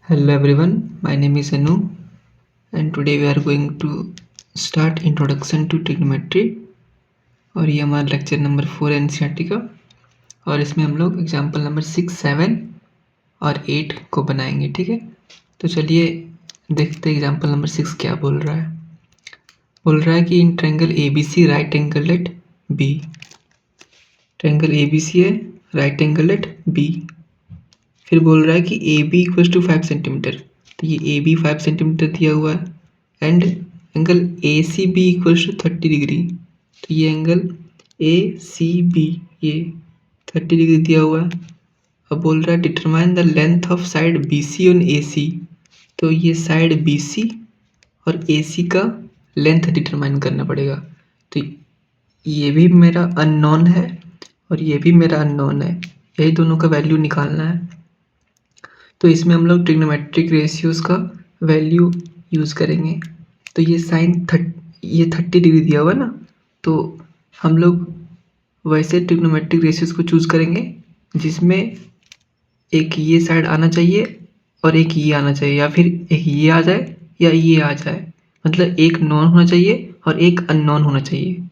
Hello everyone, my name is Anu and today we are going to start introduction to trigonometry और ये हमारा lecture number 4 है NCERT का और इसमें हम लोग एग्जाम्पल नंबर 6, 7 और 8 को बनाएंगे। ठीक है, तो चलिए देखते हैं एग्जाम्पल नंबर 6 क्या बोल रहा है। बोल रहा है कि in triangle ABC right angle at B. Triangle ABC है, राइट एंगल एट बी। फिर बोल रहा है कि A B equals to 5 centimetre, तो ये ए बी 5 सेंटीमीटर दिया हुआ है and angle A C B equals to 30 degree, तो ये एंगल ए सी बी ये 30 डिग्री दिया हुआ है। अब बोल रहा है determine the length of side B C on A C, तो ये साइड बी सी और ए सी का लेंथ डिटरमाइन करना पड़ेगा। तो ये भी मेरा अननोन है और ये भी मेरा अननोन है, यही दोनों का वैल्यू निकालना है। तो इसमें हम लोग ट्रिग्नोमेट्रिक रेशियोज़ का वैल्यू यूज़ करेंगे। तो ये ये 30 डिग्री दिया हुआ है ना, तो हम लोग वैसे ट्रिग्नोमेट्रिक रेशियोज़ को चूज़ करेंगे जिसमें एक ये साइड आना चाहिए और एक ये आना चाहिए, या फिर एक ये आ जाए या ये आ जाए, मतलब एक नॉन होना चाहिए और एक अननोन होना चाहिए,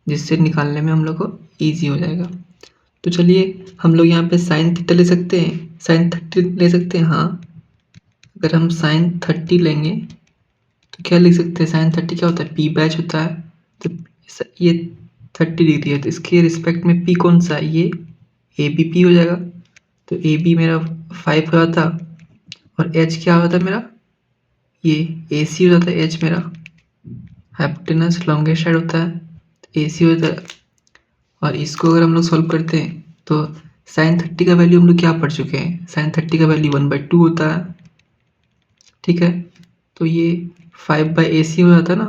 जिससे निकालने में हम लोग को ईजी हो जाएगा। तो चलिए हम लोग यहाँ पे साइन थीटा ले सकते हैं, साइन 30 ले सकते हैं। हाँ, अगर हम साइन 30 लेंगे तो क्या लिख सकते हैं, साइन 30 क्या होता है, पी बैच होता है। तो ये 30 डिग्री है, तो इसके रिस्पेक्ट में पी कौन सा है, ये ए बी पी हो जाएगा। तो ए बी मेरा 5 हो जाता और एच क्या होता है मेरा, ये ए सी हो जाता है। एच मेरा हाइपोटेनस लॉन्गेस्ट साइड होता है, तो ए सी हो जाता है। और इसको अगर हम लोग सॉल्व करते हैं तो साइन 30 का वैल्यू हम लोग क्या पढ़ चुके हैं, साइन 30 का वैल्यू 1/2 होता है। ठीक है, तो ये 5/AC हो जाता है ना,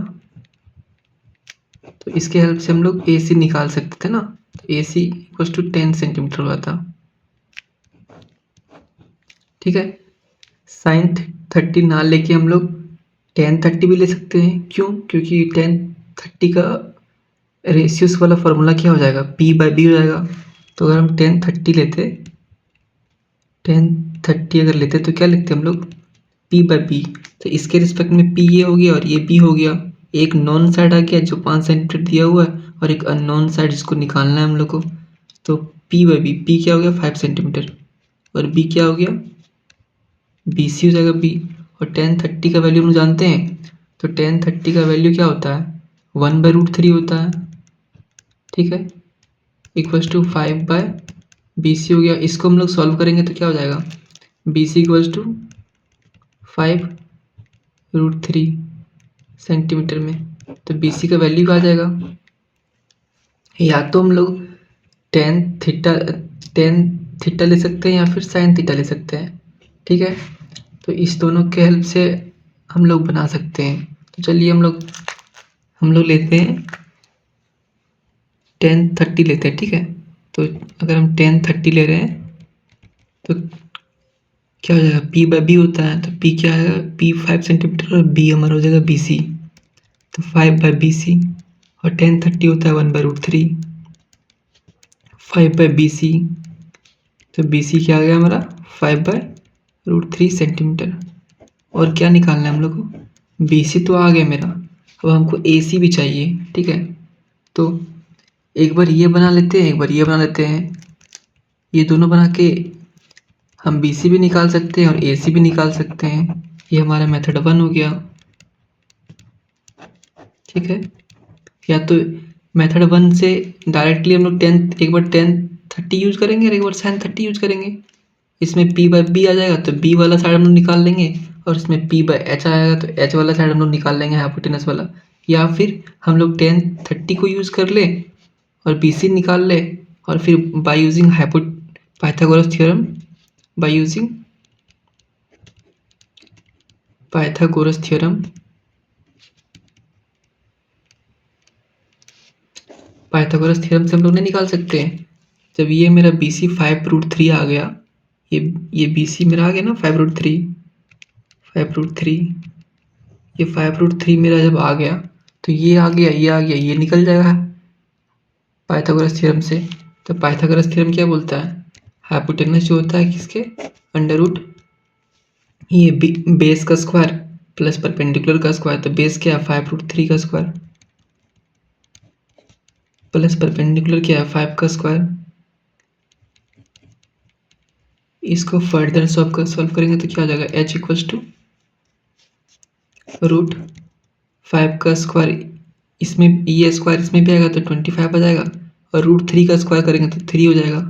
तो इसके हेल्प से हम लोग AC निकाल सकते थे ना, तो AC इक्वल्स टू 10 सेंटीमीटर हो जाता। ठीक है, साइन 30 ना लेके हम लोग tan 30 भी ले सकते हैं। क्यों, क्योंकि tan 30 का रेशियोस वाला फॉर्मूला क्या हो जाएगा, P/B हो जाएगा। तो अगर हम tan 30 लेते, tan 30 अगर लेते तो क्या लिखते हम लोग, P/B। तो इसके रिस्पेक्ट में P ये हो गया और ये B हो गया। एक नॉन साइड आ गया जो 5 सेंटीमीटर दिया हुआ है और एक अननोन साइड जिसको निकालना है हम लोग को। तो P/B, P क्या हो गया 5 सेंटीमीटर और B क्या हो गया BC हो जाएगा B। और tan 30 का वैल्यू हम जानते हैं, तो tan 30 का वैल्यू क्या होता है, 1/√3 होता है। ठीक है, इक्वल्स टू 5/BC हो गया। इसको हम लोग सॉल्व करेंगे तो क्या हो जाएगा, BC इक्वल्स टू 5√3 सेंटीमीटर में, तो BC का वैल्यू आ जाएगा। या तो हम लोग tan थीटा ले सकते हैं या फिर साइन थीटा ले सकते हैं। ठीक है, तो इस दोनों के हेल्प से हम लोग बना सकते हैं। तो चलिए हम लोग लेते हैं tan 30 लेते हैं। ठीक है, तो अगर हम tan 30 ले रहे हैं तो क्या हो जाएगा, P/B होता है, तो P क्या आएगा, P 5 सेंटीमीटर और B हमारा हो जाएगा BC, तो 5/BC। और tan 30 होता है 1/√3 5/BC, तो BC क्या आ गया हमारा 5/√3 सेंटीमीटर। और क्या निकालना है हम लोग को, BC तो आ गया मेरा, अब हमको AC भी चाहिए। ठीक है, तो एक बार ये बना लेते हैं, एक बार ये बना लेते हैं। ये दोनों बना के हम BC भी निकाल सकते हैं और AC भी निकाल सकते हैं। ये हमारा मेथड 1 हो गया। ठीक है, या तो मेथड 1 से डायरेक्टली हम लोग एक बार tan 30 यूज करेंगे और एक बार sin 30 यूज करेंगे। इसमें P/B आ जाएगा तो B वाला साइड हम लोग निकाल लेंगे और इसमें P/H आएगा तो H वाला साइड हम लोग निकाल लेंगे, हाइपोटेनस वाला। या फिर हम लोग tan 30 को यूज़ कर ले और BC निकाल ले, और फिर by using Pythagoras theorem, by using Pythagoras theorem से हम लोग नहीं निकाल सकते हैं। जब ये मेरा BC 5√3 आ गया, ये BC मेरा आ गया ना 5√3, ये 5√3 मेरा जब आ गया तो ये आ गया, ये आ गया, ये निकल जाएगा पाइथागोरस थ्योरम से। तो पाइथागोरस थ्योरम क्या बोलता है, हाइपोटेनस जो होता है किसके, अंडर रूट ये बेस का स्क्वायर प्लस परपेंडिकुलर का स्क्वायर, तो बेस क्या है 5√3 का स्क्वायर प्लस परपेंडिकुलर क्या है 5 का स्क्वायर। इसको फर्दर सॉल्व करेंगे तो क्या हो जाएगा h इक्वल्स टू √5 का स्क्वायर, इसमें ये स्क्वायर इसमें भी आएगा तो 25 आ जाएगा, और √3 का स्क्वायर करेंगे तो 3 हो जाएगा,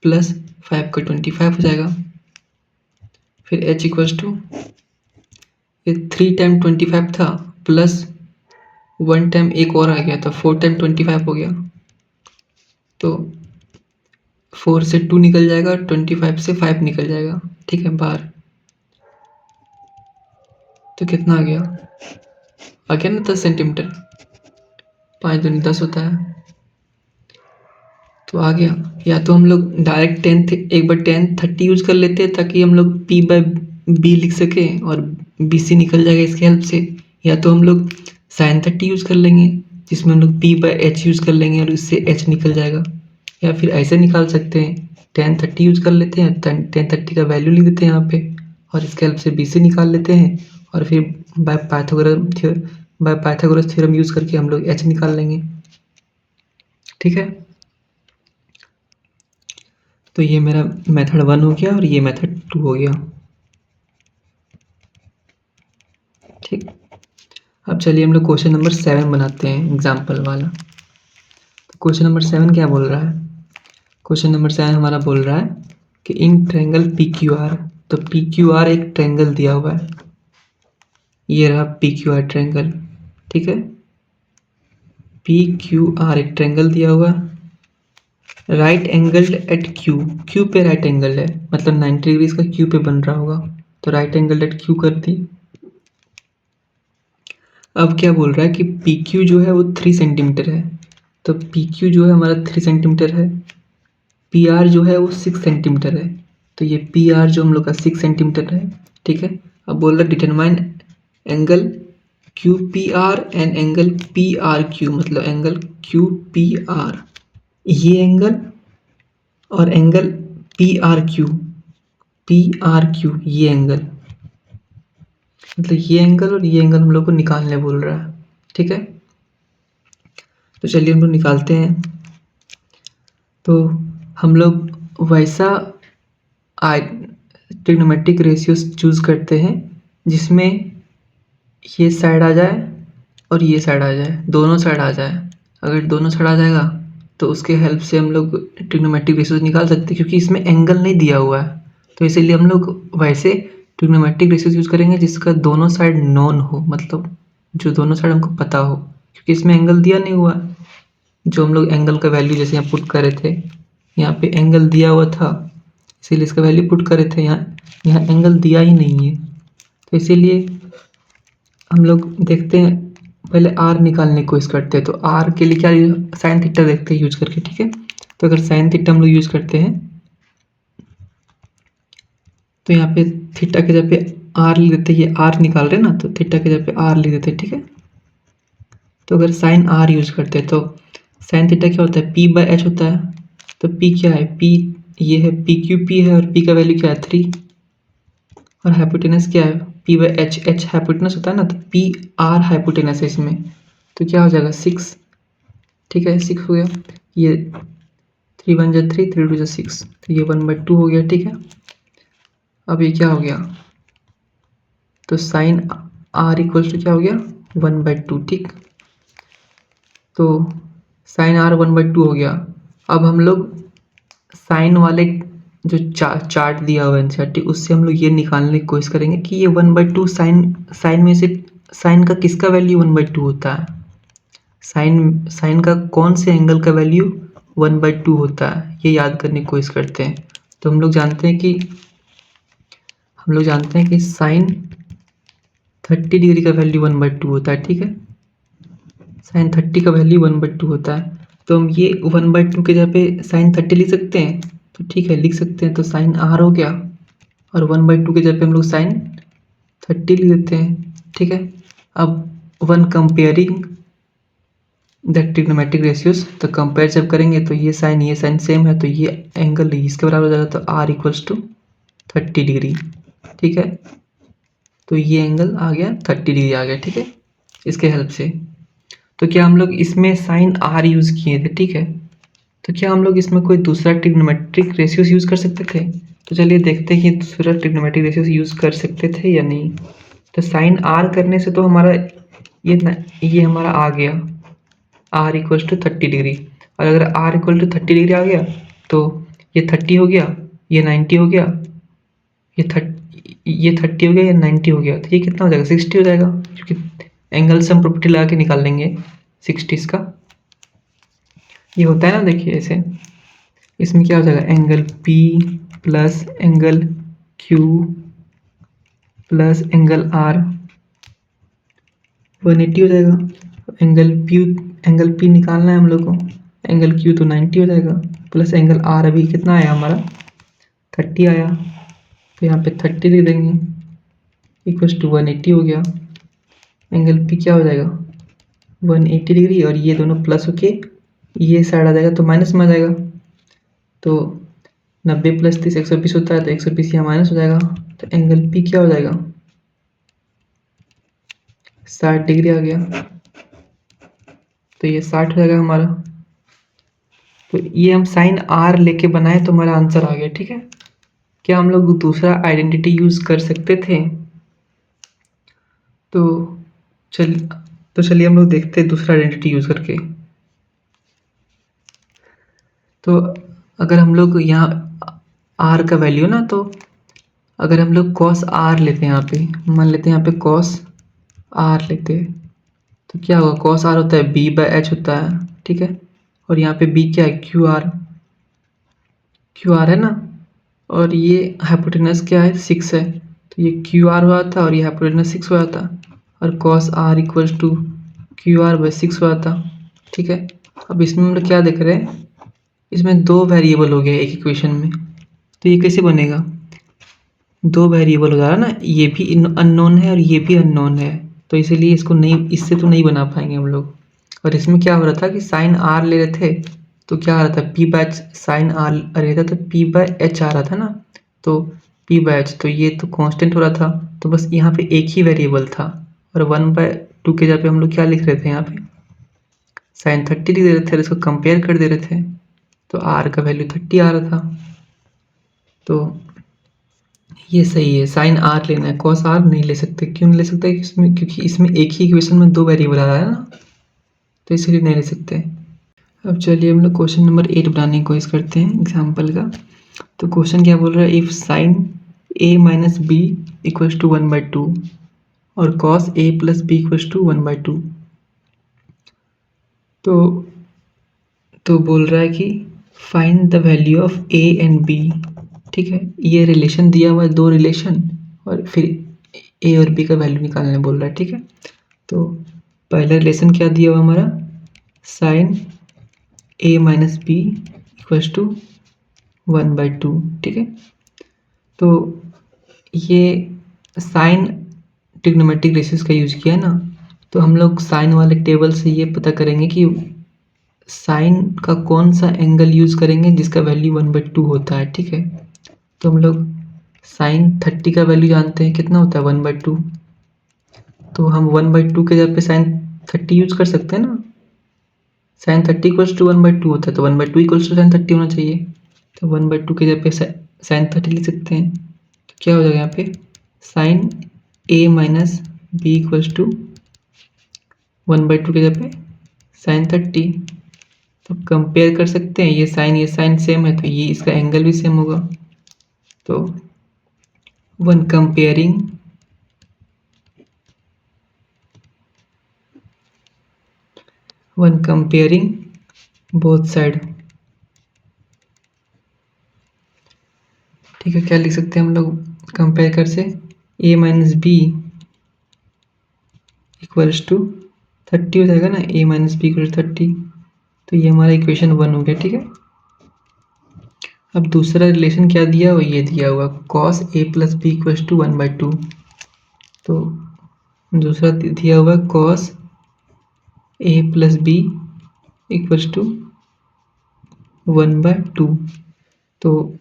प्लस 5 का 25 हो जाएगा। फिर h इक्वल्स टू ये 3 टाइम 25 था प्लस 1 टाइम एक और आ गया तो 4 टाइम 25 हो गया, तो 4 से 2 निकल जाएगा और 25 से 5 निकल जाएगा, ठीक है बाहर। तो कितना आ गया ना 10 सेंटीमीटर, 5 दूनी 10 होता है, तो आ गया। या तो हम लोग डायरेक्ट 10 एक बार 10/30 यूज़ कर लेते हैं ताकि हम लोग P/B लिख सकें और BC निकल जाएगा इसके हेल्प से, या तो हम लोग sin30 यूज़ कर लेंगे जिसमें हम लोग P/H यूज़ कर लेंगे और इससे H निकल जाएगा, या फिर ऐसे निकाल सकते हैं 10/30 यूज़ कर लेते हैं, 10/30 का वैल्यू लिख देते हैं यहाँ पे और इसके हेल्प से BC निकाल लेते हैं, और फिर बाय पाइथागोरस थ्योरम यूज़ करके हम लोग H निकाल लेंगे, ठीक है। तो ये मेरा मेथड 1 हो गया और ये मेथड 2 हो गया, ठीक। अब चलिए हम लोग क्वेश्चन नंबर 7 बनाते हैं एग्जाम्पल वाला। तो क्वेश्चन नंबर 7 क्या बोल रहा है, क्वेश्चन नंबर 7 हमारा बोल रहा है कि इन ट्रायंगल PQR, तो PQR एक ट्रायंगल दिया हुआ है, ये रहा PQR ट्रायंगल, ठीक है। PQR एक ट्रायंगल दिया हुआ है, राइट एंगल्ड एट क्यू पे राइट एंगल है, मतलब 90 डिग्री का क्यू पे बन रहा होगा, तो राइट एंगल एट क्यू कर दी। अब क्या बोल रहा है कि PQ जो है वो 3 सेंटीमीटर है, तो PQ जो है हमारा 3 सेंटीमीटर है, PR जो है वो 6 सेंटीमीटर है, तो ये PR जो हम लोग का 6 सेंटीमीटर है, ठीक है। अब बोल रहा है determine angle QPR and angle PRQ, मतलब एंगल QPR ये एंगल और एंगल PRQ ये एंगल, मतलब ये एंगल और ये एंगल हम लोग को निकालने बोल रहा है, ठीक है। तो चलिए हम लोग निकालते हैं। तो हम लोग वैसा ट्रिग्नोमेट्रिक रेशियोज चूज करते हैं जिसमें ये साइड आ जाए और ये साइड आ जाए, दोनों साइड आ जाए। अगर दोनों साइड आ जाएगा तो उसके हेल्प से हम लोग ट्रिग्नोमेट्रिक रेशियोज निकाल सकते हैं, क्योंकि इसमें एंगल नहीं दिया हुआ है, तो इसीलिए हम लोग वैसे ट्रिग्नोमेट्रिक रेशियोज यूज करेंगे जिसका दोनों साइड नॉन हो, मतलब जो दोनों साइड हमको पता हो, क्योंकि इसमें एंगल दिया नहीं हुआ है। जो हम लोग एंगल का वैल्यू जैसे यहाँ पुट कर रहे थे, यहाँ पे एंगल दिया हुआ था इसीलिए इसका वैल्यू पुट कर रहे थे, यहाँ एंगल दिया ही नहीं है, तो इसीलिए हम लोग देखते हैं पहले R निकालने की कोशिश करते हैं। तो R के लिए क्या साइन थीटा देखते हैं यूज करके, ठीक है। तो अगर साइन थीटा हम लोग यूज करते हैं तो यहाँ पे थीटा के जगह पे R लिख देते हैं, ये R निकाल रहे हैं ना, तो थीटा के जगह पे R लिख देते हैं, ठीक है। तो अगर साइन R यूज करते हैं तो साइन थीटा क्या होता है P/H होता है, तो P क्या है, P ये है PQP है और P का वैल्यू क्या है 3, और हाइपोटेनस क्या है P/H, H हाइपोटेनस होता है ना, तो PR हाइपोटेनस है इसमें, तो क्या हो जाएगा 6, ठीक है 6 हो गया। ये 3 1 जा 3, 3 2 जा 6, तो ये 1/2 हो गया, ठीक है। अब ये क्या हो गया, तो साइन R इक्वल्स टू क्या हो गया 1/2, ठीक। तो साइन R 1/2 हो गया। अब हम लोग साइन वाले जो चार्ट दिया हुआ है एनसीईआरटी, उससे हम लोग ये निकालने की कोशिश करेंगे कि ये 1/2 साइन में से साइन का किसका वैल्यू 1/2 होता है, साइन का कौन से एंगल का वैल्यू 1/2 होता है, ये याद करने की कोशिश करते हैं। तो हम लोग जानते हैं कि साइन 30 डिग्री का वैल्यू 1/2 होता है, ठीक है। साइन 30 का वैल्यू 1/2 होता है, तो हम ये 1/2 के जगह पे साइन 30 लिख सकते हैं, तो ठीक है लिख सकते हैं। तो साइन R हो गया और 1/2 के जगह पे हम लोग साइन 30 लिख देते हैं, ठीक है। अब one comparing the trigonometric ratios, तो कंपेयर जब करेंगे तो ये साइन सेम है, तो ये एंगल इसके बराबर हो जाएगा, तो R इक्वल्स टू 30 डिग्री, ठीक है। तो ये एंगल आ गया 30 डिग्री आ गया, ठीक है, इसके हेल्प से। तो क्या हम लोग इसमें साइन आर यूज़ किए थे, ठीक है, तो क्या हम लोग इसमें कोई दूसरा ट्रिग्नोमेट्रिक रेशियोज यूज़ कर सकते थे? तो चलिए देखते हैं कि दूसरा ट्रिग्नोमेट्रिक रेशियोज यूज़ कर सकते थे या नहीं। तो साइन आर करने से तो हमारा ये हमारा आ गया आर इक्वल्स टू 30 डिग्री, और अगर आर इक्वल टू 30 डिग्री आ गया तो ये 30 हो गया, ये 90 हो गया, ये 30 हो गया, ये 90 हो गया, तो ये कितना हो जाएगा 60 हो जाएगा, क्योंकि एंगल से हम प्रॉपर्टी लगा के निकाल लेंगे 60 का। ये होता है ना, देखिए ऐसे, इसमें क्या हो जाएगा angle P plus angle Q plus angle R 180 हो जाएगा। एंगल P निकालना है हम लोग को, एंगल Q तो 90 हो जाएगा, प्लस एंगल R अभी कितना आया हमारा 30 आया, तो यहाँ पे 30 लिख देंगे, इक्वल्स टू 180 हो गया। एंगल P क्या हो जाएगा 180 डिग्री, और ये दोनों प्लस होके ये साइड आ जाएगा तो माइनस में आ जाएगा। तो 90 प्लस 30 120 होता है, तो 120 यहाँ माइनस हो जाएगा, तो एंगल P क्या हो जाएगा 60 डिग्री आ गया, तो ये 60 हो जाएगा हमारा। तो ये हम साइन R लेके बनाए तो हमारा आंसर आ गया, ठीक है। क्या हम लोग दूसरा आइडेंटिटी यूज कर सकते थे? तो चलिए हम लोग देखते हैं दूसरा आइडेंटिटी यूज करके। तो अगर हम लोग यहाँ R का वैल्यू ना, तो अगर हम लोग cos R लेते हैं, यहाँ पे मान लेते हैं, यहाँ पे cos R लेते हैं, तो क्या होगा cos R होता है B/H होता है, ठीक है, और यहाँ पे B क्या है क्यू आर है ना, और ये हाइपोटेनस क्या है 6 है, तो ये क्यू आर हुआ था और ये हाइपोटेनस 6 हुआ था, और cos R equals to QR/6 हुआ था, ठीक है। अब इसमें हम लोग क्या देख रहे हैं, इसमें दो वेरिएबल हो गया एक इक्वेशन में, तो ये कैसे बनेगा, दो वेरिएबल हो जा रहा है ना, ये भी अननोन है और ये भी अननोन है, तो इसीलिए इसको नहीं, इससे तो नहीं बना पाएंगे हम लोग। और इसमें क्या हो रहा था कि साइन आर ले रहे थे, तो क्या आ रहा था P/H, साइन आर रहता तो P/H आ रहा था ना, तो P/H, तो ये तो कांस्टेंट हो रहा था, तो बस यहाँ पे एक ही वेरिएबल था, और 1/2 के जगह पे हम लोग क्या लिख रहे थे, यहाँ पे साइन 30 लिख दे रहे थे, और इसको कंपेयर कर दे रहे थे, तो आर का वैल्यू 30 आ रहा था। तो ये सही है, साइन आर लेना है, कॉस आर नहीं ले सकते। क्यों नहीं ले सकते, इसमें क्योंकि इसमें एक ही इक्वेशन में दो वेरिएबल आ रहा है ना, तो इसलिए नहीं ले सकते। अब चलिए हम लोग क्वेश्चन नंबर 8 बनाने की कोशिश करते हैं एग्जाम्पल का। तो क्वेश्चन क्या बोल रहा है, if sine A minus B equals to 1/2 और cos A plus B equals to 1/2, तो बोल रहा है कि find the value of A and B, ठीक है, ये रिलेशन दिया हुआ है, दो रिलेशन, और फिर A और B का वैल्यू निकालने बोल रहा है, ठीक है। तो पहला रिलेशन क्या दिया हुआ हमारा, sine A minus B equals to 1/2, ठीक है। तो ये साइन ट्रिग्नोमेट्रिक रेशियोज का यूज किया है ना, तो हम लोग साइन वाले टेबल से ये पता करेंगे कि साइन का कौन सा एंगल यूज करेंगे जिसका वैल्यू 1/2 होता है, ठीक है। तो हम लोग साइन 30 का वैल्यू जानते हैं कितना होता है 1/2, तो हम 1/2 के जगह पे साइन 30 यूज कर सकते हैं ना, साइन 30 इक्वल्स टू 1/2 होता है, तो 1/2 इक्वल्स टू साइन 30 होना चाहिए, तो 1/2 के जगह पे साइन 30 लिख सकते हैं, तो क्या हो जाएगा यहाँ पे sine A minus B equals to 1/2 के जगह पे साइन 30, तो कंपेयर कर सकते हैं, ये साइन सेम है, तो ये इसका एंगल भी सेम होगा, तो वन कंपेयरिंग बोथ साइड, ठीक है। क्या लिख सकते हैं हम लोग कंपेयर कर से, A minus B equals to 30 हो जाएगा ना, A माइनस बी इक्वल 30, तो ये हमारा इक्वेशन 1 हो गया, ठीक है। अब दूसरा रिलेशन क्या दिया हुआ, ये दिया हुआ cos A plus B equals to 1/2, तो दूसरा दिया हुआ cos A plus B equals to 1/2, तो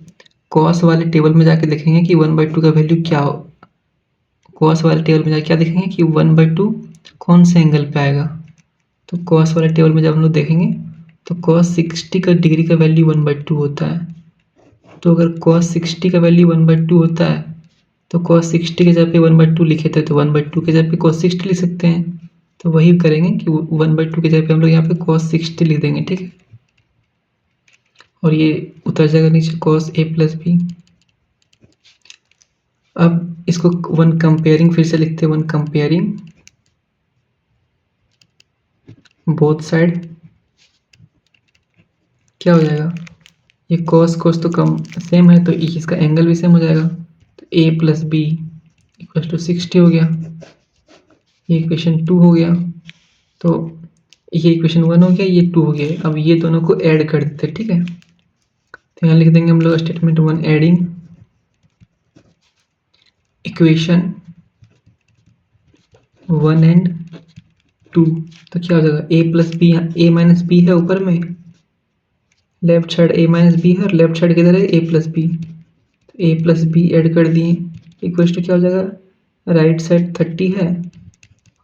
cos वाले टेबल में जाके देखेंगे कि 1/2 का वैल्यू क्या कॉस वाले टेबल में जाके क्या देखेंगे कि 1/2 कौन से एंगल पे आएगा। तो कॉस वाले टेबल में जब हम लोग देखेंगे तो cos 60 का डिग्री का वैल्यू 1/2 होता है। तो अगर cos 60 का वैल्यू 1/2 होता है तो cos 60 के जगह पे 1/2 लिखे थे, तो 1/2 के जगह पे cos 60 लिख सकते हैं। तो वही करेंगे कि 1/2 के जगह पे हम लोग यहाँ पे cos 60 लिख देंगे, ठीक है। और ये उतर जाएगा नीचे cos a + b। अब इसको वन कंपेयरिंग फिर से लिखते हैं, वन कंपेयरिंग बोथ साइड। क्या हो जाएगा, ये cos तो कम सेम है तो इसका एंगल भी सेम हो जाएगा। तो a + b = 60 हो गया। ये इक्वेशन 2 हो गया। तो ये इक्वेशन 1 हो गया, ये 2 हो गया। अब ये दोनों को ऐड कर देते हैं, ठीक है। तो यहाँ लिख देंगे हम लोग स्टेटमेंट 1 एडिंग इक्वेशन 1 एंड 2। तो क्या हो जाएगा, a + b, a - b है ऊपर में, लेफ्ट साइड a - b है और लेफ्ट साइड किधर है a + b। तो a + b ऐड कर दिए, इक्वल टू क्या हो जाएगा, राइट साइड 30 है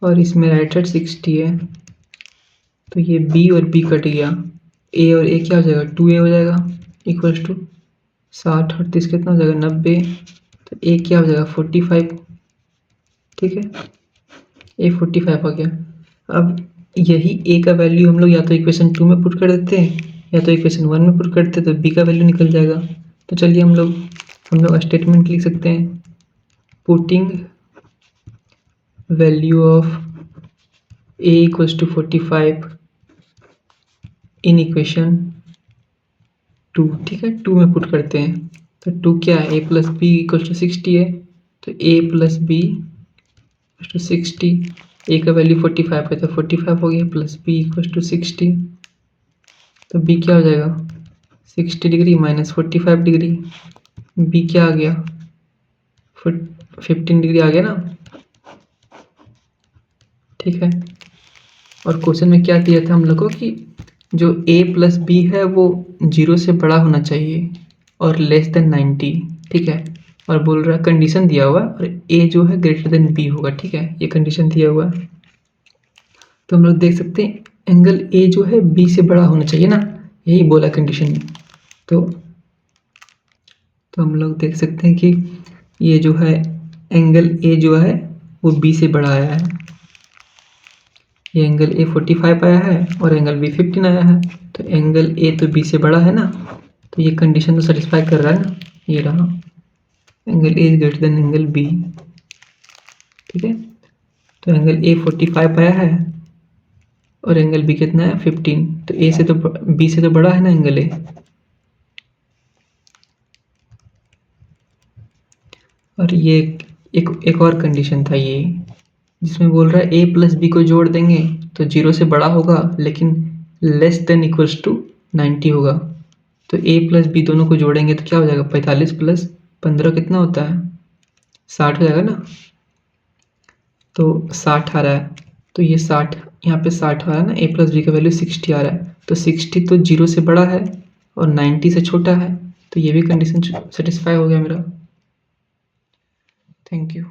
और इसमें राइट साइड 60 है। तो ये b और b कट गया, a और a क्या हो जाएगा 2a हो जाएगा, इक्वल टू 60 और 30 कितना हो जाएगा 90। तो a क्या हो जाएगा 45, ठीक है, a 45 हो गया। अब यही a का वैल्यू हम लोग या तो इक्वेशन 2 में पुट कर देते हैं या तो इक्वेशन 1 में पुट करते हैं, तो b का वैल्यू निकल जाएगा। तो चलिए हम लोग स्टेटमेंट लिख सकते हैं, putting value of a = 45 in equation 2, ठीक है, 2 में पुट करते हैं। तो 2 क्या है, a + b = 60 है, तो a + b = 60, a का वैल्यू 45 है तो 45 हो गया, प्लस b = 60। तो b क्या हो जाएगा 60 डिग्री - 45 डिग्री, b क्या आ गया 15 डिग्री आ गया ना, ठीक है। और क्वेश्चन में क्या दिया था हम लोग को कि जो a + b है वो 0 से बड़ा होना चाहिए और लेस देन 90, ठीक है। और बोल रहा है कंडीशन दिया हुआ है और a जो है ग्रेटर देन b होगा, ठीक है, ये कंडीशन दिया हुआ है। तो हम लोग देख सकते हैं एंगल a जो है b से बड़ा होना चाहिए ना, यही बोला कंडीशन में। तो हम लोग देख सकते हैं कि ये जो है एंगल a जो है वो b से बड़ा आया है। ये एंगल a 45 आया है और एंगल b 15 आया है। तो एंगल a तो b से बड़ा है ना, तो ये कंडीशन तो सेटिस्फाई कर रहा है ना, ये रहा angle a is greater than angle b, ठीक है। तो एंगल a 45 आया है और एंगल b कितना है 15। तो a से तो b से तो बड़ा है ना एंगल a। और ये एक और कंडीशन था ये, जिसमें बोल रहा है a + b को जोड़ देंगे तो 0 से बड़ा होगा लेकिन लेस देन इक्वल्स टू 90 होगा। तो a + b दोनों को जोड़ेंगे तो क्या हो जाएगा 45 + 15 कितना होता है 60 हो जाएगा ना। तो 60 आ रहा है, तो ये 60 यहाँ पे 60 आ रहा है ना, a + b का वैल्यू 60 आ रहा है। तो 60 तो 0 से बड़ा है और 90 से छोटा है, तो ये भी कंडीशन सेटिस्फाई हो गया मेरा। Thank you.